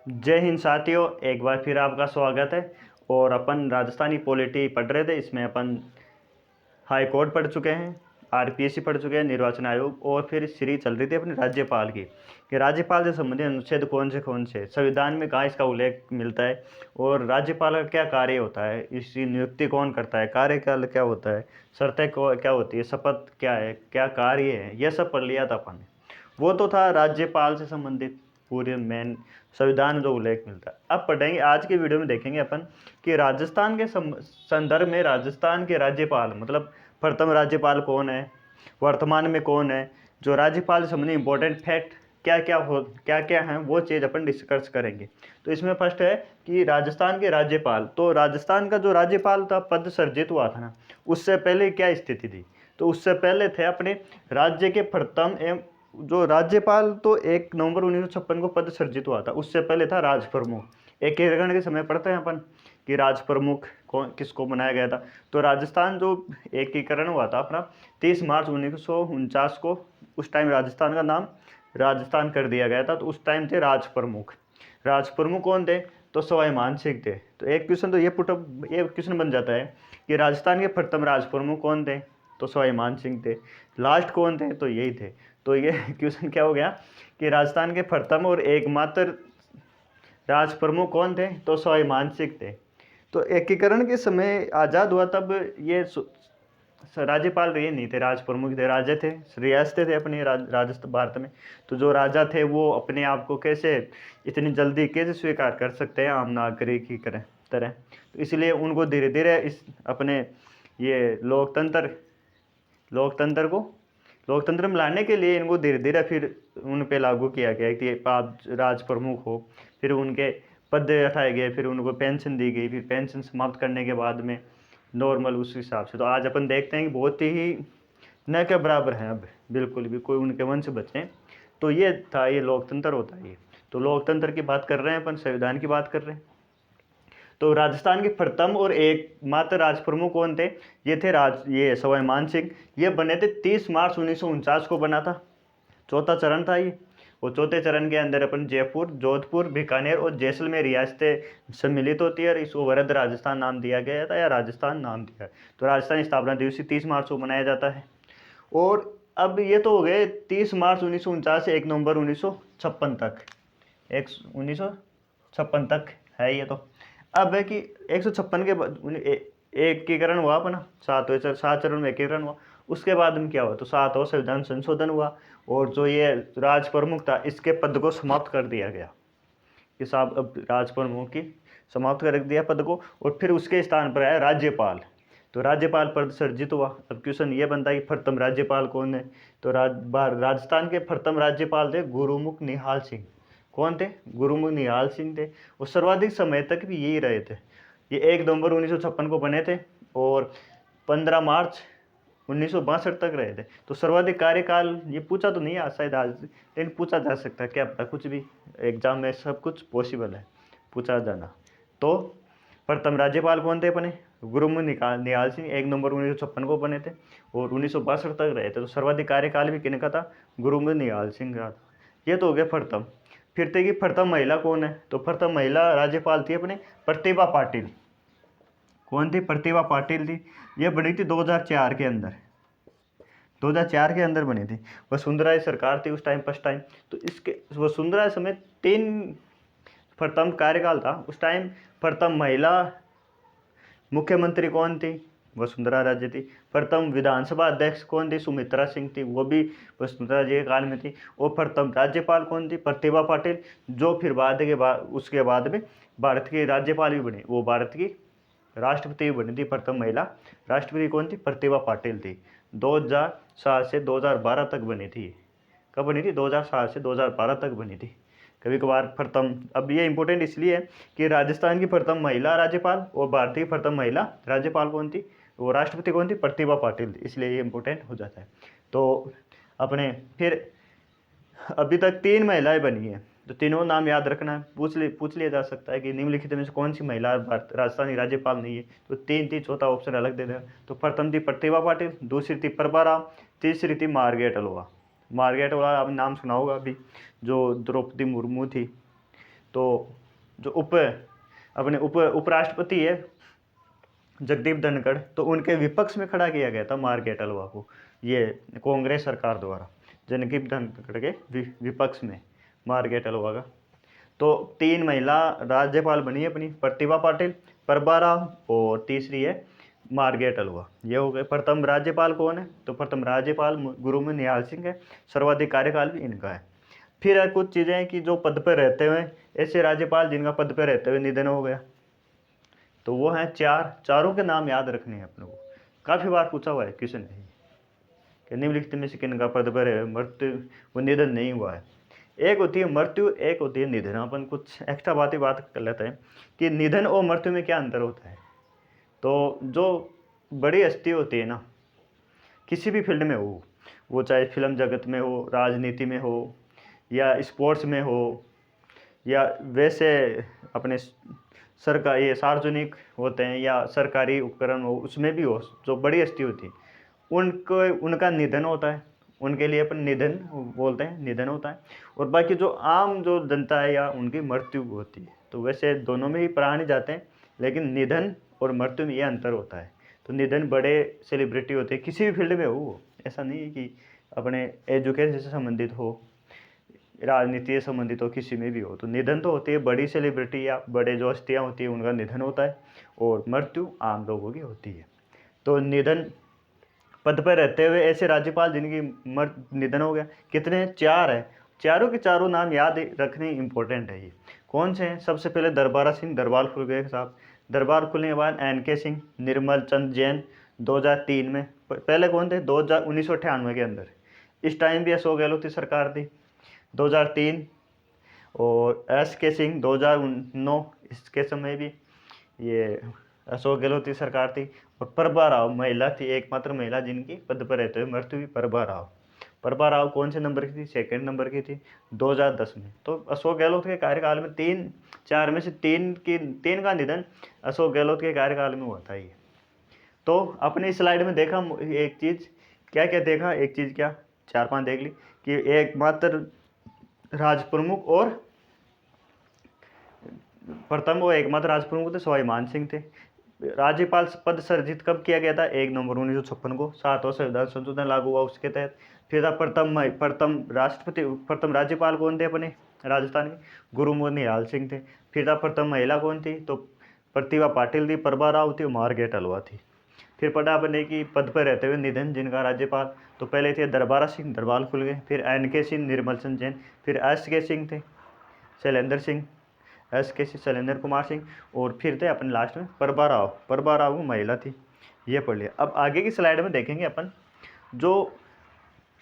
जय हिंद साथियों, एक बार फिर आपका स्वागत है। और अपन राजस्थानी पॉलिटी पढ़ रहे थे। इसमें अपन हाई कोर्ट पढ़ चुके हैं, आरपीएससी पढ़ चुके हैं, निर्वाचन आयोग, और फिर सीरीज चल रही थी अपने राज्यपाल की कि राज्यपाल से संबंधित अनुच्छेद कौन से संविधान में कहाँ इसका उल्लेख मिलता है, और राज्यपाल का क्या कार्य होता है, इसकी नियुक्ति कौन करता है, कार्यकाल क्या होता है, शर्तें क्या होती है, शपथ क्या है, क्या कार्य है, यह सब पढ़ लिया था अपन ने। वो तो था राज्यपाल से संबंधित पूरे मेन संविधान में जो उल्लेख मिलता है। अब पढ़ेंगे, आज के वीडियो में देखेंगे अपन कि राजस्थान के संदर्भ में राजस्थान के राज्यपाल मतलब प्रथम राज्यपाल कौन है, वर्तमान में कौन है, जो राज्यपाल से संबंधित इंपॉर्टेंट फैक्ट क्या क्या हैं, वो चीज़ अपन डिस्कस करेंगे। तो इसमें फर्स्ट है कि राजस्थान के राज्यपाल, तो राजस्थान का जो राज्यपाल था पद सर्जित हुआ था ना, उससे पहले क्या स्थिति थी। तो उससे पहले थे अपने राज्य के प्रथम एवं जो राज्यपाल, तो 1 नवंबर 1956 को पद सर्जित हुआ था। उससे पहले था राज प्रमुख। एकीकरण के समय पढ़ते हैं अपन कि राज प्रमुख कौन किसको बनाया गया था। तो राजस्थान जो एकीकरण हुआ था अपना 30 मार्च 1949 को, उस टाइम राजस्थान का नाम राजस्थान कर दिया गया था। तो उस टाइम थे राज प्रमुख। राज प्रमुख कौन थे, तो सवाई मान सिंह थे। तो एक क्वेश्चन तो ये क्वेश्चन बन जाता है कि राजस्थान के प्रथम राज प्रमुख कौन थे, तो सवाई मान सिंह थे। लास्ट कौन थे, तो यही थे। तो ये क्वेश्चन क्या हो गया कि राजस्थान के प्रथम और एकमात्र राज प्रमुख कौन थे, तो सवाई मान सिंह थे। तो एकीकरण के समय आज़ाद हुआ तब ये राज्यपाल ये नहीं थे, राज प्रमुख थे, राजा थे, रियासतें थे अपने राजस्थान भारत में। तो जो राजा थे वो अपने आप को कैसे इतनी जल्दी कैसे स्वीकार कर सकते हैं आम नागरिक की तरह। तो इसलिए उनको धीरे धीरे इस अपने ये लोकतंत्र को लोकतंत्र में लाने के लिए इनको धीरे धीरे फिर उन पे लागू किया गया कि आप राज प्रमुख हो। फिर उनके पद हटाए गए, फिर उनको पेंशन दी गई, फिर पेंशन समाप्त करने के बाद में नॉर्मल उस हिसाब से। तो आज अपन देखते हैं कि बहुत ही न के बराबर हैं अब, बिल्कुल भी कोई उनके वंश बचे। तो ये था, ये लोकतंत्र होता है ये। तो लोकतंत्र की बात कर रहे हैं अपन, संविधान की बात कर रहे हैं। तो राजस्थान के प्रथम और एकमात्र राज प्रमुख कौन थे, ये सवाई मान सिंह। ये बने थे 30 मार्च 1949 को बना था। चौथा चरण था ये। और चौथे चरण के अंदर अपन जयपुर, जोधपुर, बीकानेर और जैसलमेर रियासतें सम्मिलित होती है, और इसको वृहद राजस्थान नाम दिया गया था, या राजस्थान नाम दिया है। तो राजस्थान स्थापना दिवस 30 मार्च को मनाया जाता है। और अब ये तो हो गए 30 मार्च 1949 से 1 नवंबर 1956 तक, 1956 तक है ये। तो अब है कि 156 के बाद एकीकरण हुआ अपना, 7 चरण में एकीकरण हुआ। उसके बाद में क्या हुआ, तो 7 और संविधान संशोधन हुआ, और जो ये राज प्रमुख था इसके पद को समाप्त कर दिया गया कि साहब अब राज प्रमुख की समाप्त कर दिया पद को, और फिर उसके स्थान पर आया राज्यपाल। तो राज्यपाल पद सर्जित हुआ। अब क्वेश्चन ये बनता है कि प्रथम राज्यपाल कौन है। तो राजस्थान के प्रथम राज्यपाल थे गुरुमुख निहाल सिंह। कौन थे, गुरुमुख निहाल सिंह थे। और सर्वाधिक समय तक भी यही रहे थे। ये 1 नवंबर 1956 को बने थे, और 15 मार्च 1962 तक रहे थे। तो सर्वाधिक कार्यकाल ये पूछा तो नहीं है शायद आज, लेकिन पूछा जा सकता है, क्या पता, कुछ भी एग्जाम में सब कुछ पॉसिबल है पूछा जाना। तो प्रथम राज्यपाल कौन थे अपने, गुरुमुख निहाल सिंह, 1 नवंबर 1956 को बने थे, और 1962 तक रहे थे। तो सर्वाधिक कार्यकाल भी किन का था, गुरुमुख निहाल सिंह का था। ये तो हो गया प्रथम। फिर थे कि प्रथम महिला कौन है, तो प्रथम महिला राज्यपाल थी अपने प्रतिभा पाटिल। कौन थी, प्रतिभा पाटिल थी। ये बनी थी 2004 के अंदर, 2004 के अंदर बनी थी। वसुंधरा सरकार थी उस टाइम, फर्स्ट टाइम। तो इसके वसुंधरा समय 3 प्रथम कार्यकाल था उस टाइम। प्रथम महिला मुख्यमंत्री कौन थी, वसुंधरा राजे थी। प्रथम विधानसभा अध्यक्ष कौन थी, सुमित्रा सिंह थी, वो भी वसुंधरा जी के काल में थी। और प्रथम राज्यपाल कौन थी, प्रतिभा पाटिल, जो फिर उसके बाद में भारत की राज्यपाल भी बनी, वो भारत की राष्ट्रपति भी बनी थी। प्रथम महिला राष्ट्रपति कौन थी, प्रतिभा पाटिल थी। 2007 से 2012 तक बनी थी। कब बनी थी, 2007 से 2012 तक बनी थी। कभी कभार प्रथम, अब ये इंपॉर्टेंट इसलिए है कि राजस्थान की प्रथम महिला राज्यपाल और भारतीय प्रथम महिला राज्यपाल कौन थी, वो राष्ट्रपति कौन थी, प्रतिभा पाटिल थी, इसलिए ये इंपॉर्टेंट हो जाता है। तो अपने फिर अभी तक 3 महिलाएं बनी हैं, तो तीनों नाम याद रखना है। पूछ लिया जा सकता है कि निम्नलिखित में से कौन सी महिला राजस्थानी राज्यपाल नहीं है। तो 3 थी, चौथा ऑप्शन अलग दे दें। तो प्रथम थी प्रतिभा पाटिल, दूसरी थी प्रभा राम, तीसरी थी मार्गरेट अल्वा। मार्गरेट अल्वा आपने नाम सुना होगा अभी, जो द्रौपदी मुर्मू थी। तो जो अपने उपराष्ट्रपति है जगदीप धनखड़, तो उनके विपक्ष में खड़ा किया गया था मार्गारेट अलवा को, ये कांग्रेस सरकार द्वारा जगदीप धनखड़ के विपक्ष में मार्गारेट अलवा का। तो 3 महिला राज्यपाल बनी है अपनी, प्रतिभा पाटिल, प्रभा राव और तीसरी है मार्गारेट अलवा। ये हो गए। प्रथम राज्यपाल कौन है? तो प्रथम राज्यपाल गुरुमन निहाल सिंह है, सर्वाधिक कार्यकाल भी इनका है। फिर कुछ चीज़ें कि जो पद पर रहते हुए ऐसे राज्यपाल जिनका पद पर रहते हुए निधन हो गया, तो वो हैं 4। चारों के नाम याद रखने हैं अपने को, काफ़ी बार पूछा हुआ है क्वेश्चन है कि निम्नलिखित में से किनका पद पर है मृत्यु वो निधन नहीं हुआ है। एक होती है मृत्यु, एक होती है निधन। अपन कुछ एक्स्ट्रा बात कर लेते हैं कि निधन और मृत्यु में क्या अंतर होता है। तो जो बड़ी हस्ती होती है ना, किसी भी फील्ड में हो, वो चाहे फिल्म जगत में हो, राजनीति में हो, या स्पोर्ट्स में हो, या वैसे अपने सरकार ये सार्वजनिक होते हैं या सरकारी उपकरण हो, उसमें भी हो, जो बड़ी हस्ती होती है उनका निधन होता है, उनके लिए अपन निधन बोलते हैं, निधन होता है। और बाकी जो आम जो जनता है या उनकी मृत्यु होती है। तो वैसे दोनों में ही प्राण जाते हैं, लेकिन निधन और मृत्यु में ये अंतर होता है। तो निधन बड़े सेलिब्रिटी होते हैं, किसी भी फील्ड में हो, ऐसा नहीं है कि अपने एजुकेशन से संबंधित हो, राजनीति से संबंधित हो, किसी में भी हो। तो निधन तो होती है बड़ी सेलिब्रिटी या बड़े जो हस्तियाँ होती है उनका निधन होता है, और मृत्यु आम लोगों की होती है। तो निधन पद पर रहते हुए ऐसे राज्यपाल जिनकी निधन हो गया, कितने? 4 है। चारों के चारों नाम याद रखने इंपॉर्टेंट है। ये कौन से हैं? सबसे पहले दरबारा सिंह, दरबार खुल गए साहब। दरबार खुलने के बाद NK सिंह, निर्मल चंद जैन 2003 में। पहले कौन थे? 1998 के अंदर। इस टाइम भी अशोक गहलोत की सरकार थी 2003। और SK सिंह 2009, इसके समय भी ये अशोक गहलोत की सरकार थी। और प्रभा राव महिला थी, एकमात्र महिला जिनकी पद पर रहते हुए मृत्यु हुई, प्रभा राव। प्रभा राव कौन से नंबर की थी? 2nd नंबर की थी 2010 में। तो अशोक गहलोत के कार्यकाल में 4 में से 3 का निधन अशोक गहलोत के कार्यकाल में हुआ था। ये तो अपनी स्लाइड में देखा एक चीज़, क्या क्या देखा, एक चीज़ क्या 4-5 देख ली कि एकमात्र राज प्रमुख और प्रथम वो एकमात्र राज प्रमुख थे सवाई मान सिंह थे। राज्यपाल पद सृजित कब किया गया था? 1 नवंबर 1956 को 7वां संविधान संशोधन लागू हुआ उसके तहत। फिर था प्रथम राज्यपाल कौन थे अपने राजस्थान के? गुरुमोहन निहाल सिंह थे। फिर था प्रथम महिला कौन थी? तो प्रतिभा पाटिल थी, प्रभा राव थी, मार्गारेट अलवा थी। फिर पढ़ा अपने की पद पर रहते हुए निधन जिनका राज्यपाल, तो पहले थे दरबारा सिंह, दरबार खुल गए। फिर NK सिंह, निर्मल चंद जैन। फिर SK सिंह थे, शैलेंद्र सिंह, SK शैलेंद्र कुमार सिंह। और फिर थे अपन लास्ट में प्रभा राव। प्रभा राव वो महिला थी। ये पढ़ लिया। अब आगे की स्लाइड में देखेंगे अपन जो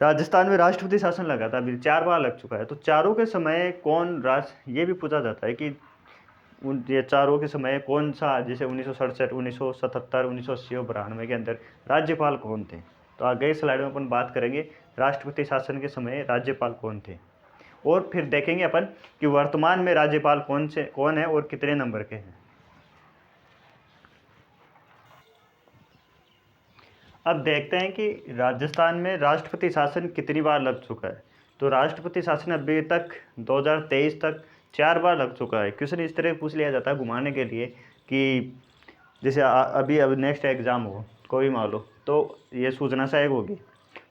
राजस्थान में राष्ट्रपति शासन लगा था, अभी 4 बार लग चुका है। तो चारों के समय कौन ये भी पूछा जाता है कि ये चारों के समय कौन सा, जैसे 1967, 1977, 1980 और 92 के अंदर राज्यपाल कौन थे। तो आगे की स्लाइड में अपन बात करेंगे राष्ट्रपति शासन के समय राज्यपाल कौन थे। और फिर देखेंगे अपन कि वर्तमान में राज्यपाल कौन है और कितने नंबर के हैं। अब देखते हैं कि राजस्थान में राष्ट्रपति शासन कितनी बार लग चुका है। तो राष्ट्रपति शासन अभी तक 2023 तक 4 बार लग चुका है। क्वेश्चन इस तरह पूछ लिया जाता है घुमाने के लिए कि जैसे अभी नेक्स्ट एग्ज़ाम हो कोई मान लो, तो ये सूचना सहायक होगी,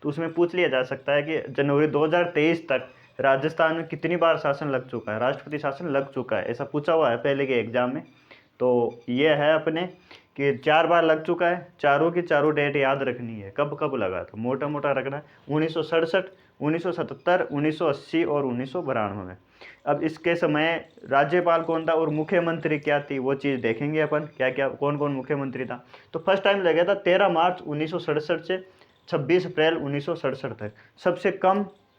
तो उसमें पूछ लिया जा सकता है कि जनवरी 2023 तक राजस्थान में कितनी बार शासन लग चुका है, राष्ट्रपति शासन लग चुका है, ऐसा पूछा हुआ है पहले के एग्जाम में। तो ये है अपने कि 4 बार लग चुका है। चारों की चारों डेट याद रखनी है, कब कब लगा, तो मोटा मोटा रखना है 1967, 1977, 1980 और 1992 में। अब इसके समय राज्यपाल कौन था और मुख्यमंत्री क्या थी वो चीज़ देखेंगे अपन, क्या क्या कौन कौन मुख्यमंत्री था। तो फर्स्ट टाइम लगा था 13 मार्च 1967 से 26 अप्रैल 1967 तक।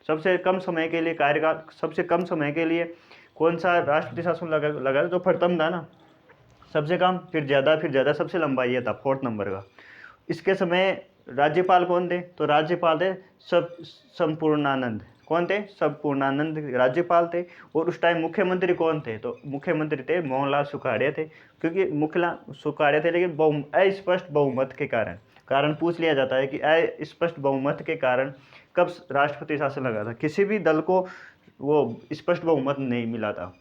सबसे कम समय के लिए कार्यकाल, सबसे कम समय के लिए कौन सा राष्ट्रपति शासन लगा जो प्रथम था ना, सबसे कम, फिर ज़्यादा, सबसे लंबा ये था 4th नंबर का। इसके समय राज्यपाल कौन थे? तो राज्यपाल थे संपूर्णानंद। कौन थे? संपूर्णानंद राज्यपाल थे। और उस टाइम मुख्यमंत्री कौन थे? तो मुख्यमंत्री थे मोहनलाल सुखाड़िया थे, क्योंकि मुखलाल सुखाड़िया थे, लेकिन अस्पष्ट बहुमत के कारण पूछ लिया जाता है कि अस्पष्ट बहुमत के कारण कब राष्ट्रपति शासन लगा था। किसी भी दल को वो स्पष्ट बहुमत नहीं मिला था,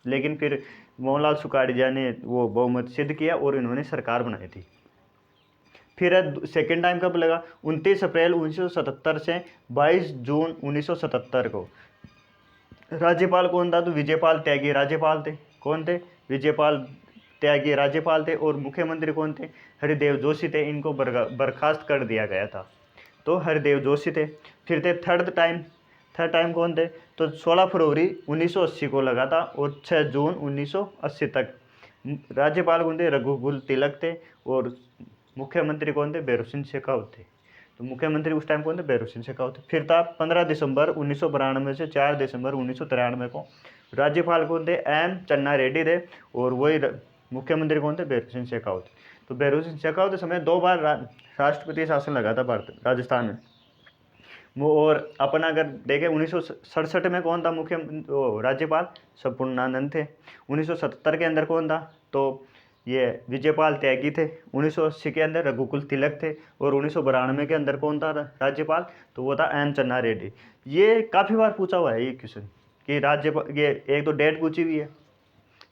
लेकिन फिर मोहनलाल सुखाड़िया ने वो बहुमत सिद्ध किया और इन्होंने सरकार बनाई थी। फिर सेकेंड टाइम कब लगा, 29 अप्रैल 1977 से 22 जून 1977 को। राज्यपाल कौन था, तो विजयपाल त्यागी राज्यपाल थे। कौन थे, विजयपाल त्यागी राज्यपाल थे। और मुख्यमंत्री कौन थे, हरिदेव जोशी थे। इनको बर्खास्त कर दिया गया था, तो हरिदेव जोशी थे। फिर थे थर्ड टाइम कौन थे, तो 16 फरवरी 1980 को लगा था और 6 जून 1980 तक। राज्यपाल कौन थे, रघुकुल तिलक थे। और मुख्यमंत्री कौन थे, भैरों सिंह शेखावत थे। तो मुख्यमंत्री उस टाइम कौन थे, भैरों सिंह शेखावत। फिर था 15 दिसंबर 1992 से 4 दिसंबर 1993 को। राज्यपाल कौन थे, एम चन्ना रेड्डी थे। और वही मुख्यमंत्री कौन थे, भैरों सिंह शेखावत। तो भैरों सिंह शेखावत के समय 2 बार राष्ट्रपति शासन लगा था भारत राजस्थान में वो। और अपन अगर देखें 1967 में कौन था मुख्य राज्यपाल, संपूर्णानंद थे। 1977 के अंदर कौन था, तो ये विजयपाल त्यागी थे। 1980 के अंदर रघुकुल तिलक थे। और 1992 के अंदर कौन था राज्यपाल, तो वो था एम चन्ना रेड्डी। ये काफ़ी बार पूछा हुआ है ये क्वेश्चन कि राज्यपाल, ये एक तो डेट पूछी हुई है,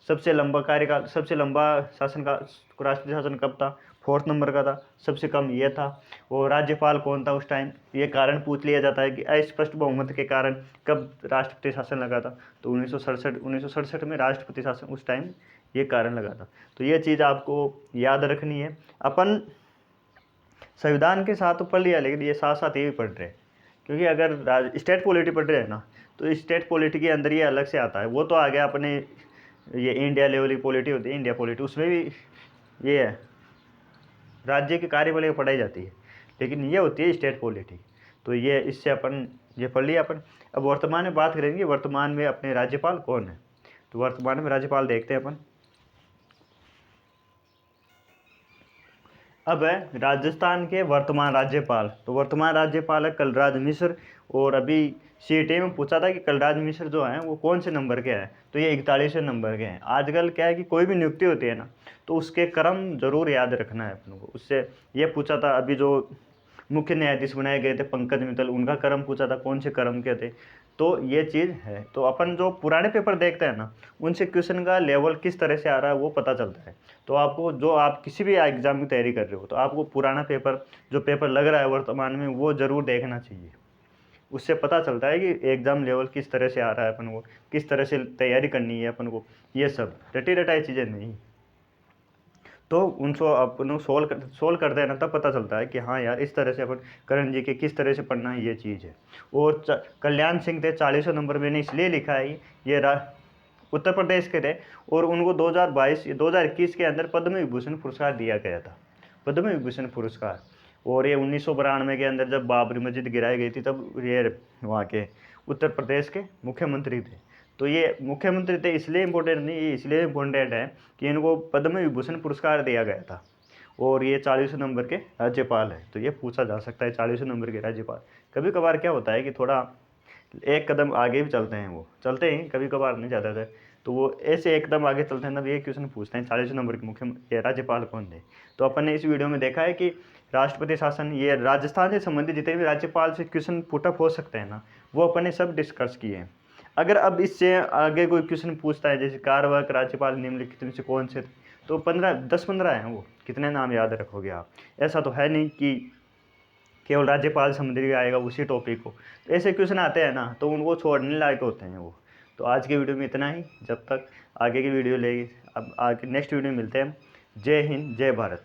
सबसे लंबा कार्यकाल, सबसे लंबा शासन का राष्ट्रीय शासन कब था, 4th नंबर का था। सबसे कम ये था। और राज्यपाल कौन था उस टाइम, ये कारण पूछ लिया जाता है कि अस्पष्ट बहुमत के कारण कब राष्ट्रपति शासन लगा था, तो 1967 में राष्ट्रपति शासन उस टाइम ये कारण लगा था। तो ये चीज़ आपको याद रखनी है। अपन संविधान के साथ तो पढ़ लिया, लेकिन ये साथ साथ ये भी पढ़ रहे हैं, क्योंकि अगर स्टेट पॉलिटी पढ़ रहे हैं ना, तो स्टेट पॉलिटी के अंदर ये अलग से आता है। वो तो आ गया अपने ये इंडिया लेवल की पॉलिटी होती है, इंडिया पॉलिटी, उसमें भी ये है राज्य की कार्यप्रणाली पढ़ाई जाती है, लेकिन ये होती है स्टेट पॉलिटी। तो ये इससे अपन ये पढ़ लिया अपन। अब वर्तमान में बात करेंगे, वर्तमान में अपने राज्यपाल कौन है। तो वर्तमान में राज्यपाल देखते हैं अपन। अब है राजस्थान के वर्तमान राज्यपाल, तो वर्तमान राज्यपाल है कलराज मिश्र। और अभी सीटी में पूछा था कि कलराज मिश्र जो हैं वो कौन से नंबर के हैं, तो ये 41वें नंबर के हैं। आजकल क्या है कि कोई भी नियुक्ति होती है ना, तो उसके क्रम जरूर याद रखना है अपन को। उससे ये पूछा था, अभी जो मुख्य न्यायाधीश बनाए गए थे पंकज मित्तल, उनका क्रम पूछा था, कौन से क्रम के थे। तो ये चीज़ है। तो अपन जो पुराने पेपर देखते हैं ना, उनसे क्वेश्चन का लेवल किस तरह से आ रहा है वो पता चलता है। तो आपको जो आप किसी भी एग्ज़ाम की तैयारी कर रहे हो, तो आपको पुराना पेपर, जो पेपर लग रहा है वर्तमान में, वो ज़रूर देखना चाहिए। उससे पता चलता है कि एग्ज़ाम लेवल किस तरह से आ रहा है, अपन को किस तरह से तैयारी करनी है अपन को। ये सब रटी रटाई चीज़ें नहीं, तो उनको अपन सोल्व करते हैं ना, तब पता चलता है कि हाँ यार इस तरह से अपन करण जी के किस तरह से पढ़ना है, ये चीज़ है। और कल्याण सिंह थे 40वें नंबर, मैंने इसलिए लिखा है ये उत्तर प्रदेश के थे। और उनको 2021 के अंदर पद्म विभूषण पुरस्कार दिया गया था, पद्म विभूषण पुरस्कार। और ये 1992 के अंदर जब बाबरी मस्जिद गिराई गई थी, तब ये वहाँ के उत्तर प्रदेश के मुख्यमंत्री थे। तो ये मुख्यमंत्री थे इसलिए इम्पोर्टेंट नहीं, ये इसलिए इम्पोर्टेंट है कि इनको पद्म विभूषण पुरस्कार दिया गया था। और ये 40वें नंबर के राज्यपाल है, तो ये पूछा जा सकता है 40वें नंबर के राज्यपाल। कभी कभार क्या होता है कि थोड़ा एक कदम आगे भी चलते हैं, वो चलते हैं कभी कभार, नहीं ज़्यादातर। तो वो ऐसे एक कदम आगे चलते हैं, तब ये क्वेश्चन पूछते हैं 40वें नंबर के मुख्य राज्यपाल कौन थे। तो अपन ने इस वीडियो में देखा है कि राष्ट्रपति शासन, ये राजस्थान से संबंधित जितने भी राज्यपाल से क्वेश्चन पुटअप हो सकते हैं ना, वो अपन ने सब डिस्कस किए हैं। अगर अब इससे आगे कोई क्वेश्चन पूछता है, जैसे कार्यवाहक राज्यपाल निम्नलिखित में से कौन से थे, तो 10-15 हैं, वो कितने नाम याद रखोगे आप। ऐसा तो है नहीं कि केवल राज्यपाल संबंधी आएगा उसी टॉपिक को। तो ऐसे क्वेश्चन आते हैं ना, तो उनको छोड़ने लायक होते हैं वो। तो आज के वीडियो में इतना ही, जब तक आगे की वीडियो लेगी, अब आगे नेक्स्ट वीडियो में मिलते हैं। जय हिंद, जय भारत।